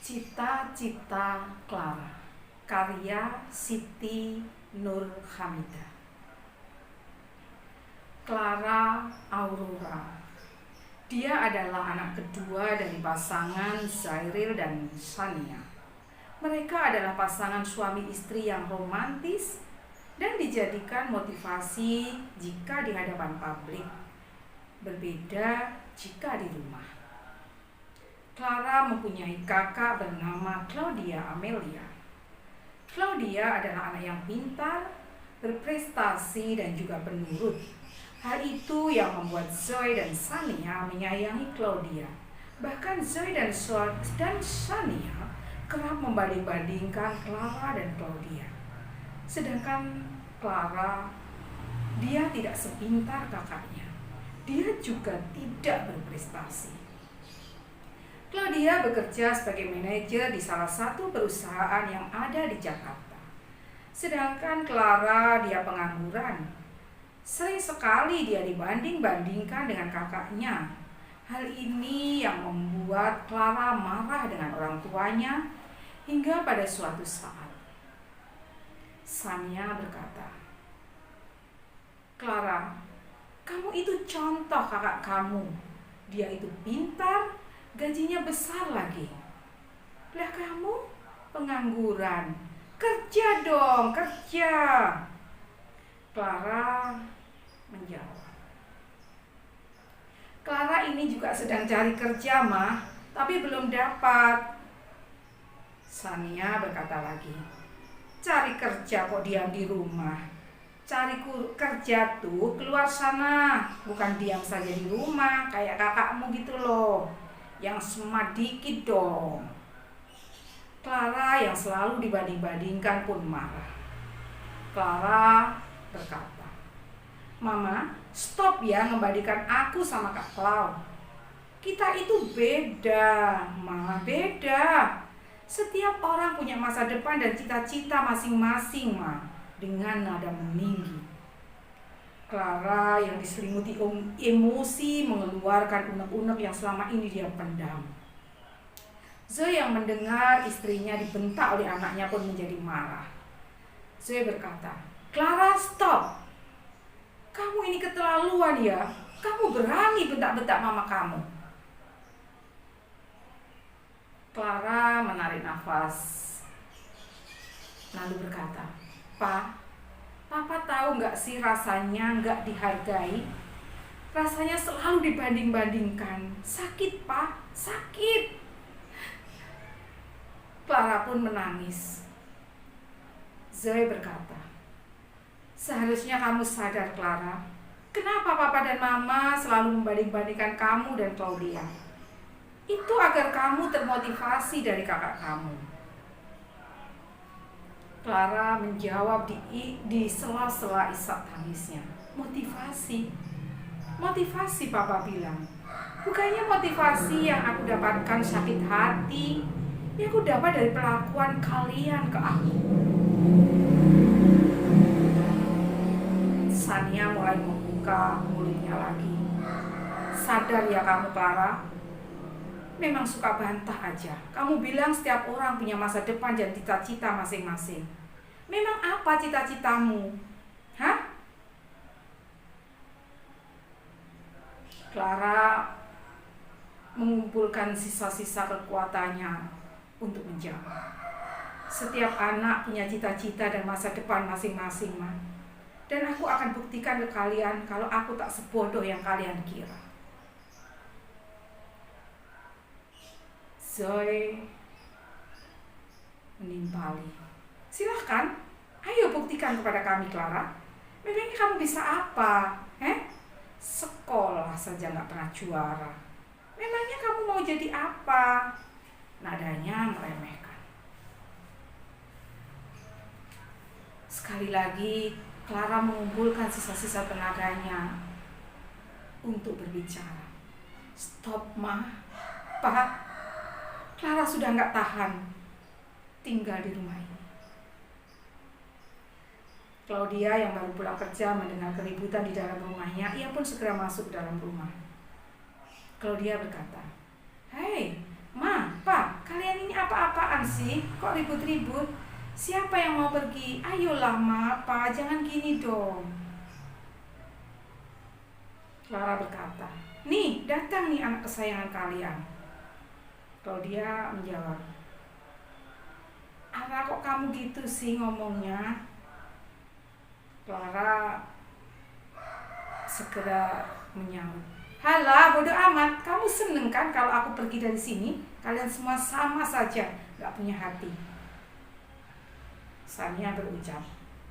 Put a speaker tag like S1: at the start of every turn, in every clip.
S1: Cita-cita Clara, karya Siti Nurhamidah. Clara Aurora. Dia adalah anak kedua dari pasangan Zairil dan Shania. Mereka adalah pasangan suami istri yang romantis dan dijadikan motivasi jika di hadapan publik, berbeda jika di rumah. Clara mempunyai kakak bernama Claudia Amelia. Claudia adalah anak yang pintar, berprestasi dan juga penurut. Hal itu yang membuat Zoe dan Shania menyayangi Claudia. Bahkan Zoe dan Shania kerap membanding-bandingkan Clara dan Claudia. Sedangkan Clara, dia tidak sepintar kakaknya. Dia juga tidak berprestasi. Claudia bekerja sebagai manajer di salah satu perusahaan yang ada di Jakarta. Sedangkan Clara, dia pengangguran. Sering sekali dia dibanding-bandingkan dengan kakaknya. Hal ini yang membuat Clara marah dengan orang tuanya hingga pada suatu saat Shania berkata, "Clara, kamu itu contoh kakak kamu. Dia itu pintar, gajinya besar lagi. Lah kamu pengangguran. Kerja dong, kerja." Clara menjawab, "Clara ini juga sedang cari kerja, Mah, tapi belum dapat." Shania berkata lagi, "Cari kerja kok diam di rumah? Cari kerja tuh keluar sana, bukan diam saja di rumah kayak kakakmu gitu loh. Yang smart dikit dong." Clara yang selalu dibanding-bandingkan pun marah. Clara berkata, "Mama, stop ya membandingkan aku sama Kak Clau. Kita itu beda, Mama, beda. Setiap orang punya masa depan dan cita-cita masing-masing, Ma," dengan nada meninggi. Clara yang diselimuti emosi mengeluarkan unek-unek yang selama ini dia pendam. Zoe yang mendengar istrinya dibentak oleh anaknya pun menjadi marah. Zoe berkata, "Clara, stop. Kamu ini keterlaluan ya. Kamu berani bentak-bentak mama kamu." Clara menarik nafas, lalu berkata, "Pa, Papa tahu nggak sih rasanya nggak dihargai? Rasanya selalu dibanding-bandingkan. Sakit, Pa, sakit." Clara pun menangis. Zoe berkata, "Seharusnya kamu sadar, Clara. Kenapa Papa dan Mama selalu membanding-bandingkan kamu dan Claudia? Itu agar kamu termotivasi dari kakak kamu." Clara menjawab di sela-sela isak tangisnya, "Motivasi? Motivasi," Papa bilang. "Bukannya motivasi yang aku dapatkan sakit hati. Yang aku dapat dari perlakuan kalian ke aku." Shania mulai membuka mulutnya lagi. "Sadar ya kamu, Clara. Memang suka bantah aja. Kamu bilang setiap orang punya masa depan dan cita-cita masing-masing. Memang apa cita-citamu? Hah?" Clara mengumpulkan sisa-sisa kekuatannya untuk menjawab. "Setiap anak punya cita-cita dan masa depan masing-masing, Ma. Dan aku akan buktikan ke kalian kalau aku tak sebodoh yang kalian kira." Zoe menimpali, "Silahkan, ayo buktikan kepada kami, Clara. Memangnya kamu bisa apa? Sekolah saja gak pernah juara. Memangnya kamu mau jadi apa?" Nadanya meremehkan. Sekali lagi Clara mengumpulkan sisa-sisa tenaganya untuk berbicara. "Stop, Ma, Pa. Clara sudah gak tahan tinggal di rumah ini." Claudia yang baru pulang kerja mendengar keributan di dalam rumahnya, ia pun segera masuk ke dalam rumah. Claudia berkata, "Hei, Ma, Pa, kalian ini apa Apa-apaan sih? Kok ribut-ribut? Siapa yang mau pergi? Ayolah Ma, Pa, jangan gini dong. Clara berkata, nih datang nih anak kesayangan kalian. Claudia menjawab, Ara kok kamu gitu sih ngomongnya? Clara segera menyaut, halah bodoh amat, kamu seneng kan kalau aku pergi dari sini? Kalian semua sama saja, gak punya hati. Sania berucap,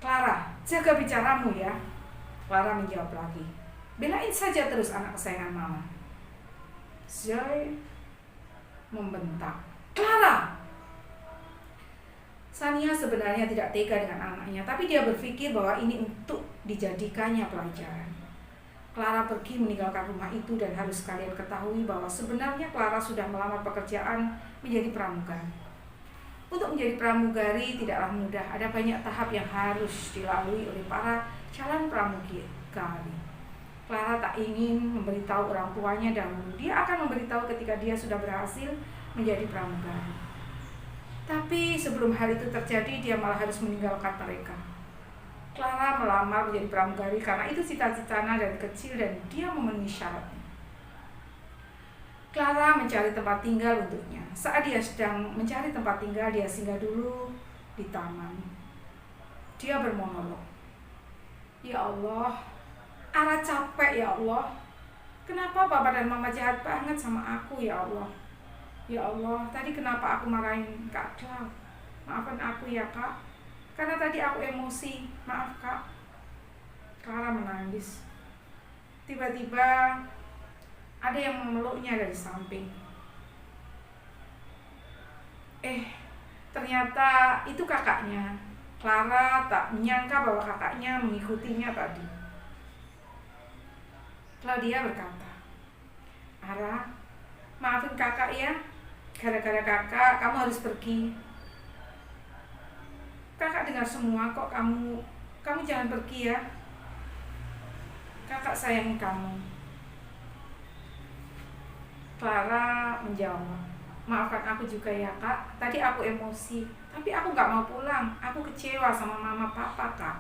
S1: Clara, jaga bicaramu ya. Clara menjawab lagi, belain saja terus anak kesayangan mama. Joy membentak, Clara! Sania sebenarnya tidak tega dengan anaknya, tapi dia berpikir bahwa ini untuk dijadikannya pelajaran. Clara pergi meninggalkan rumah itu dan harus kalian ketahui bahwa sebenarnya Clara sudah melamar pekerjaan menjadi pramugari. Untuk menjadi pramugari tidaklah mudah, ada banyak tahap yang harus dilalui oleh para calon pramugari. Clara tak ingin memberitahu orang tuanya dahulu, dia akan memberitahu ketika dia sudah berhasil menjadi pramugari. Tapi sebelum hal itu terjadi, dia malah harus meninggalkan mereka. Clara melamar menjadi pramugari karena itu cita-citanya dari kecil dan dia memenuhi syaratnya. Clara mencari tempat tinggal untuknya. Saat dia sedang mencari tempat tinggal, dia singgah dulu di taman. Dia bermonolog, ya Allah, Ara capek ya Allah. Kenapa Papa dan Mama jahat banget sama aku ya Allah? Ya Allah, tadi kenapa aku marahin Kak Clara? Maafkan aku ya Kak, karena tadi aku emosi, maaf Kak. Clara menangis. Tiba-tiba ada yang memeluknya dari samping. Ternyata itu kakaknya. Clara tak menyangka bahwa kakaknya mengikutinya tadi. Claudia berkata, Ara, maafin kakak ya. Gara-gara kakak, kamu harus pergi. Kakak dengar semua kok, kamu jangan pergi ya. Kakak sayang kamu. Clara menjawab, maafkan aku juga ya Kak, tadi aku emosi, tapi aku gak mau pulang, aku kecewa sama Mama Papa Kak.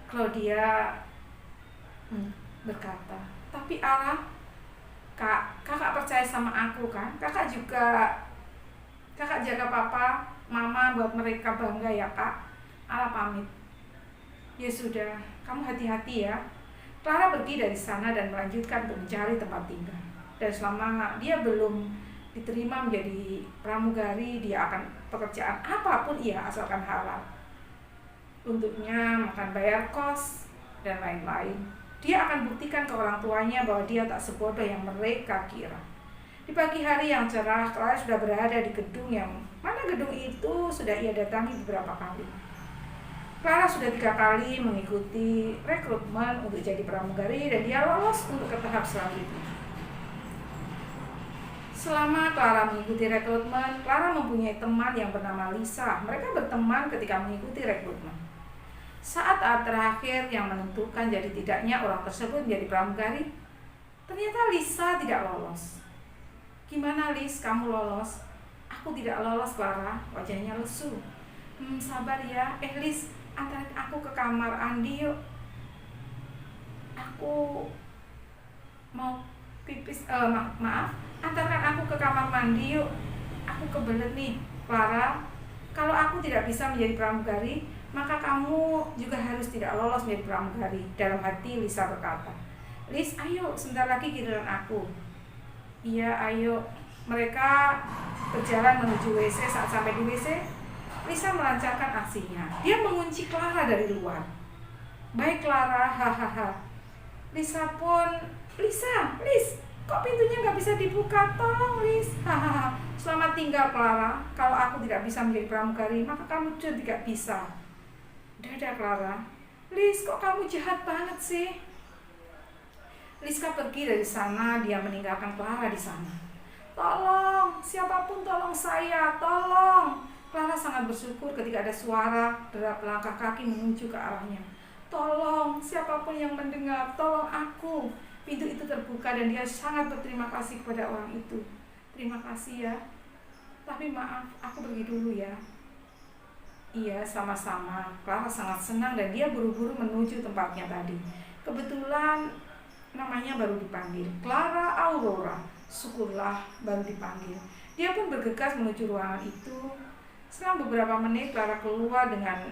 S1: Claudia berkata, tapi Ara, kakak percaya sama aku kan, kakak jaga Papa, Mama buat mereka bangga ya Kak. Ara pamit. Ya sudah, kamu hati-hati ya. Clara pergi dari sana dan melanjutkan untuk mencari tempat tinggal. Dan selama dia belum diterima menjadi pramugari, dia akan pekerjaan apapun ia asalkan halal. Untuknya makan, bayar kos, dan lain-lain. Dia akan buktikan ke orang tuanya bahwa dia tak sebodoh yang mereka kira. Di pagi hari yang cerah, Clara sudah berada di gedung gedung itu sudah ia datangi beberapa kali. Clara sudah 3 kali mengikuti rekrutmen untuk jadi pramugari dan dia lolos untuk ke tahap selanjutnya. Selama Clara mengikuti rekrutmen, Clara mempunyai teman yang bernama Lisa. Mereka berteman ketika mengikuti rekrutmen. Saat terakhir yang menentukan jadi tidaknya orang tersebut menjadi pramugari, ternyata Lisa tidak lolos. Gimana Lis, kamu lolos? Aku tidak lolos Clara, wajahnya lesu. Sabar ya, Lis, antarin aku ke kamar Andi yuk. Aku mau pipis, maaf, antarkan aku ke kamar mandi yuk. Aku kebelet nih, Clara. Kalau aku tidak bisa menjadi pramugari, maka kamu juga harus tidak lolos menjadi pramugari. Dalam hati Lisa berkata, Lis, ayo, sebentar lagi giliran aku. Iya, ayo. Mereka berjalan menuju WC. Saat sampai di WC, Lisa melancarkan aksinya. Dia mengunci Clara dari luar. Baik Clara, hahaha. Lisa pun, Lis, kok pintunya nggak bisa dibuka? Tolong Lis, hahaha. Selamat tinggal Clara. Kalau aku tidak bisa menjadi pramugari, maka kamu juga tidak bisa. Dadah Clara. Lis, kok kamu jahat banget sih? Liska pergi dari sana, dia meninggalkan Clara di sana. Tolong, siapapun tolong saya, tolong. Clara sangat bersyukur ketika ada suara derap langkah kaki menuju ke arahnya. Tolong, siapapun yang mendengar, tolong aku. Pintu itu terbuka dan dia sangat berterima kasih kepada orang itu. Terima kasih ya, tapi maaf, aku pergi dulu ya. Iya, sama-sama. Clara sangat senang dan dia buru-buru menuju tempatnya tadi. Kebetulan namanya baru dipanggil, Clara Aurora. Syukurlah baru dipanggil. Dia pun bergegas menuju ruangan itu. Setelah beberapa menit, Clara keluar dengan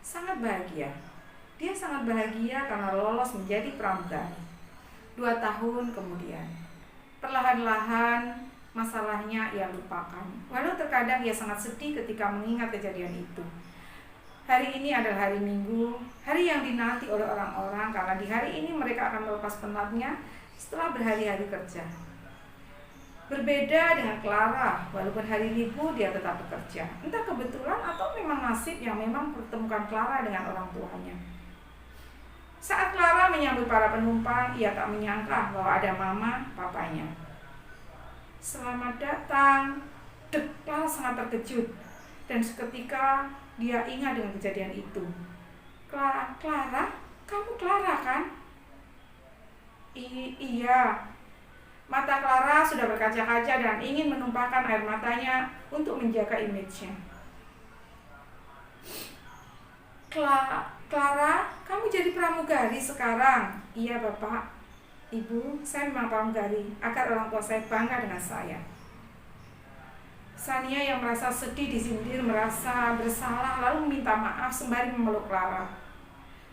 S1: sangat bahagia. Dia sangat bahagia karena lolos menjadi pramugari. 2 tahun kemudian, perlahan-lahan masalahnya ia lupakan. Walau terkadang ia sangat sedih ketika mengingat kejadian itu. Hari ini adalah hari Minggu, hari yang dinanti oleh orang-orang karena di hari ini mereka akan melepas penatnya setelah berhari-hari kerja. Berbeda dengan Clara, walaupun hari libur dia tetap bekerja. Entah kebetulan atau memang nasib yang memang pertemukan Clara dengan orang tuanya. Saat Clara menyambut para penumpang, ia tak menyangka bahwa ada mama papanya. Selamat datang. Clara sangat terkejut dan seketika dia ingat dengan kejadian itu. Clara, kamu Clara kan? Iya. Mata Clara sudah berkaca-kaca dan ingin menumpahkan air matanya untuk menjaga image-nya. Clara, kamu jadi pramugari sekarang? Iya Bapak, Ibu, saya memang pramugari agar orang tua saya bangga dengan saya. Sania yang merasa sedih disindir, merasa bersalah lalu meminta maaf sembari memeluk Clara.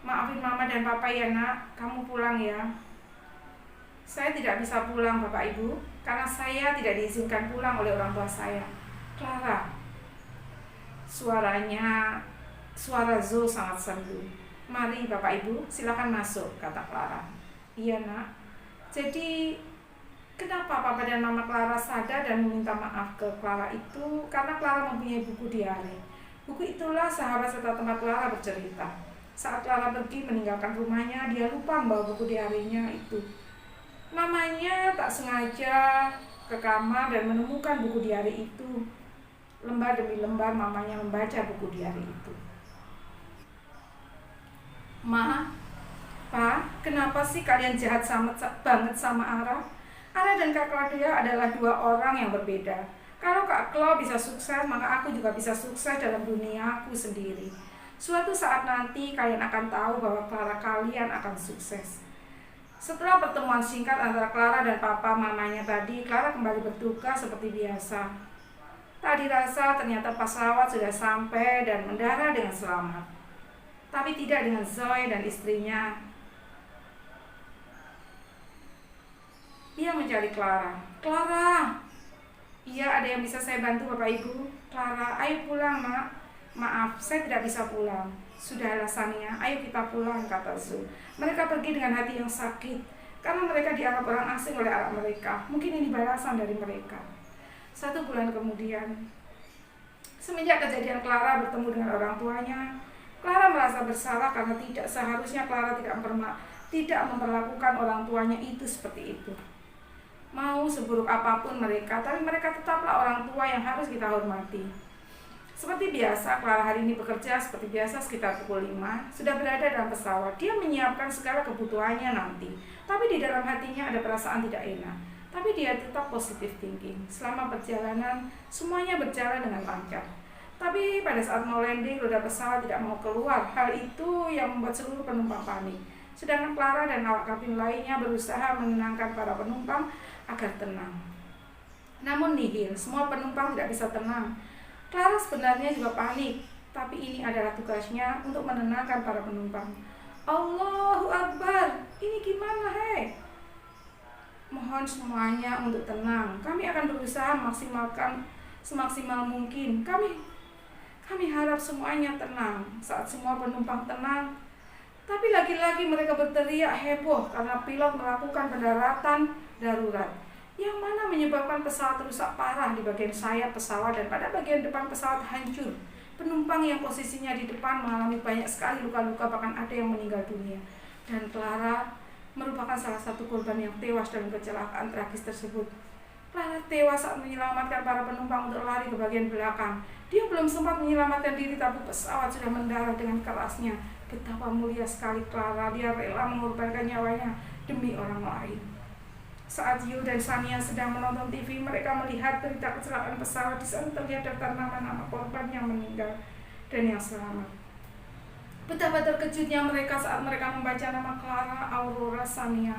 S1: Maafin Mama dan Papa ya nak, kamu pulang ya. Saya tidak bisa pulang Bapak Ibu karena saya tidak diizinkan pulang oleh orang tua saya. Clara. Suara Zo sangat sendu. Mari Bapak Ibu, silakan masuk, kata Clara. Iya nak. Jadi kenapa Papa dan Mama Clara sadar dan meminta maaf ke Clara itu? Karena Clara mempunyai buku diari. Buku itulah sahabat serta tempat Clara bercerita. Saat Clara pergi meninggalkan rumahnya, dia lupa membawa buku diarinya itu. Mamanya tak sengaja ke kamar dan menemukan buku diari itu. Lembar demi lembar mamanya membaca buku diari itu. Ma, Pa, kenapa sih kalian jahat banget sama Ara? Ara dan Kak Claudia adalah 2 orang yang berbeda. Kalau Kak Klo bisa sukses, maka aku juga bisa sukses dalam duniaku sendiri. Suatu saat nanti kalian akan tahu bahwa Clara kalian akan sukses. Setelah pertemuan singkat antara Clara dan papa mamanya tadi, Clara kembali bertugas seperti biasa. Tak dirasa ternyata pesawat sudah sampai dan mendarat dengan selamat. Tapi tidak dengan Zoe dan istrinya. Dia mencari Clara. Clara! Iya, ada yang bisa saya bantu Bapak Ibu? Clara, ayo pulang nak. Maaf, saya tidak bisa pulang. Sudahlah Sania, ayo kita pulang, kata Zul. Mereka pergi dengan hati yang sakit karena mereka dianggap orang asing oleh anak mereka. Mungkin ini balasan dari mereka. 1 bulan kemudian, semenjak kejadian Clara bertemu dengan orang tuanya, Clara merasa bersalah karena tidak seharusnya Clara tidak memperlakukan orang tuanya itu seperti itu. Mau seburuk apapun mereka, tapi mereka tetaplah orang tua yang harus kita hormati. Seperti biasa, Clara hari ini bekerja seperti biasa sekitar pukul 5, sudah berada dalam pesawat. Dia menyiapkan segala kebutuhannya nanti, tapi di dalam hatinya ada perasaan tidak enak. Tapi dia tetap positive thinking. Selama perjalanan, semuanya berjalan dengan lancar. Tapi pada saat mau landing, roda pesawat tidak mau keluar. Hal itu yang membuat seluruh penumpang panik. Sedangkan Clara dan awak kabin lainnya berusaha menenangkan para penumpang agar tenang. Namun nihil, semua penumpang tidak bisa tenang. Clara sebenarnya juga panik, tapi ini adalah tugasnya untuk menenangkan para penumpang. Allahu Akbar, ini gimana hei? Mohon semuanya untuk tenang. Kami akan berusaha maksimalkan semaksimal mungkin. Kami harap semuanya tenang. Saat semua penumpang tenang, tapi lagi-lagi mereka berteriak heboh karena pilot melakukan pendaratan darurat, yang mana menyebabkan pesawat rusak parah di bagian sayap pesawat dan pada bagian depan pesawat hancur. Penumpang yang posisinya di depan mengalami banyak sekali luka-luka, bahkan ada yang meninggal dunia. Dan Clara merupakan salah satu korban yang tewas dalam kecelakaan tragis tersebut. Clara tewas saat menyelamatkan para penumpang untuk lari ke bagian belakang. Dia belum sempat menyelamatkan diri, tapi pesawat sudah mendarat dengan kerasnya. Betapa mulia sekali Clara, dia rela mengorbankan nyawanya demi orang lain. Saat Yu dan Sania sedang menonton TV, mereka melihat berita kecelakaan pesawat. Di sana terlihat daftar nama-nama korban yang meninggal dan yang selamat. Betapa terkejutnya mereka saat mereka membaca nama Clara Aurora Sania.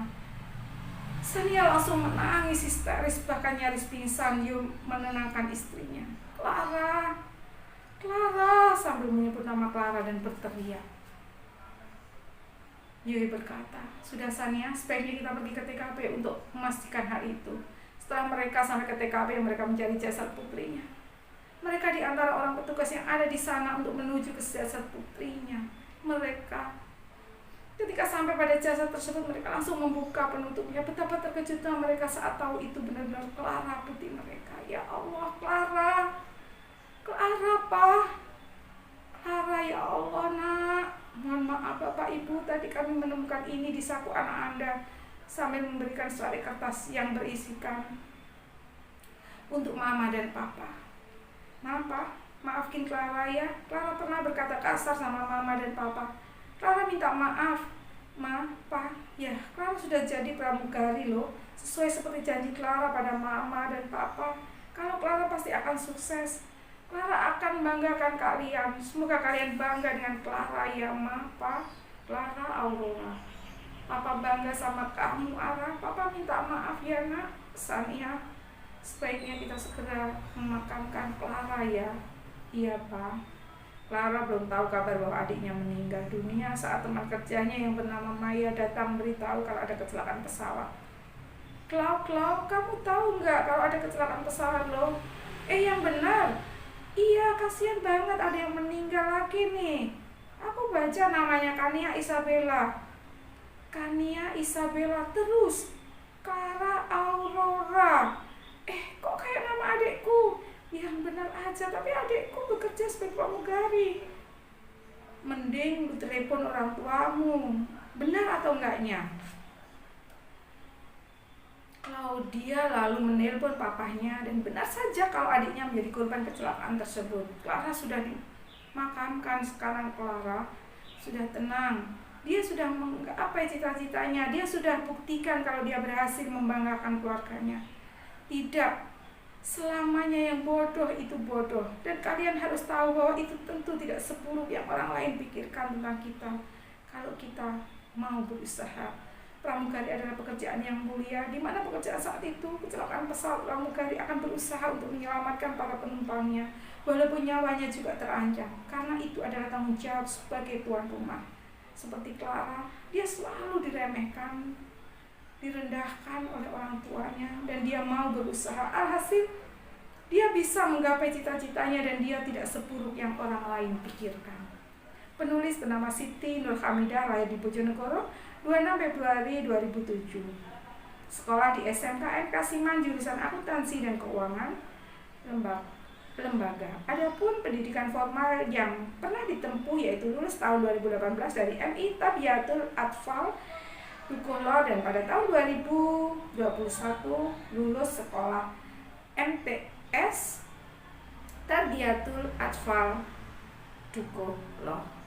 S1: Sania langsung menangis histeris, bahkan nyaris pingsan. Yu menenangkan istrinya. Clara, Clara, sambil menyebut nama Clara dan berteriak. Yui berkata, sudah Sania, sebaiknya kita pergi ke TKP untuk memastikan hal itu. Setelah mereka sampai ke TKP, mereka mencari jasad putrinya. Mereka di antara orang petugas yang ada di sana untuk menuju ke jasad putrinya. Ketika sampai pada jasad tersebut, mereka langsung membuka penutupnya. Betapa terkejutnya mereka saat tahu itu benar-benar Clara, putri mereka. Ya Allah, Clara, Clara, Pak. Clara, ya Allah, nak. Mohon maaf Bapak Ibu, tadi kami menemukan ini di saku anak Anda, sambil memberikan selai kertas yang berisikan untuk Mama dan Papa. Papa, maafkin Clara ya. Clara pernah berkata kasar sama Mama dan Papa. Clara minta maaf, Ma, Pa. Ya, Clara sudah jadi pramugari loh, sesuai seperti janji Clara pada Mama dan Papa. Kalau Clara pasti akan sukses. Clara akan banggakan kalian. Semoga kalian bangga dengan Clara ya, Ma, Pa. Clara Aurora. Papa bangga sama kamu, Ara. Papa minta maaf ya, nak. Sania, sebaiknya kita segera memakamkan Clara ya. Iya, Pa. Clara belum tahu kabar bahwa adiknya meninggal dunia saat teman kerjanya yang bernama Maya datang beritahu kalau ada kecelakaan pesawat. Clau, kamu tahu nggak kalau ada kecelakaan pesawat loh? Yang benar. Iya, kasihan banget ada yang meninggal lagi nih. Aku baca namanya Kania Isabella. Kania Isabella terus Clara Aurora. Kok kayak nama adikku? Yang benar aja, tapi adikku bekerja sebagai pramugari. Mending lu telepon orang tuamu. Benar atau enggaknya? Claudia lalu menelpon papahnya, dan benar saja kalau adiknya menjadi korban kecelakaan tersebut. Clara sudah dimakamkan sekarang. Clara sudah tenang. Dia sudah menggapai cita-citanya. Dia sudah buktikan kalau dia berhasil membanggakan keluarganya. Tidak selamanya yang bodoh itu bodoh. Dan kalian harus tahu bahwa itu tentu tidak seburuk yang orang lain pikirkan tentang kita. Kalau kita mau berusaha. Pramugari adalah pekerjaan yang mulia, di mana pekerjaan saat itu kecelakaan pesawat, pramugari akan berusaha untuk menyelamatkan para penumpangnya, walaupun nyawanya juga terancam, karena itu adalah tanggung jawab sebagai tuan rumah. Seperti Clara, dia selalu diremehkan, direndahkan oleh orang tuanya, dan dia mau berusaha. Alhasil, dia bisa menggapai cita-citanya dan dia tidak seburuk yang orang lain pikirkan. Penulis bernama Siti Nur Hamidah, lahir di Bojonegoro, 26 Februari 2007. Sekolah di SMKN Kasiman, jurusan Akuntansi dan Keuangan, lembaga. Adapun pendidikan formal yang pernah ditempuh yaitu lulus tahun 2018 dari MI Tabiatul Atfal Dukulo, dan pada tahun 2021 lulus sekolah MTS Tabiatul Atfal Dukulo.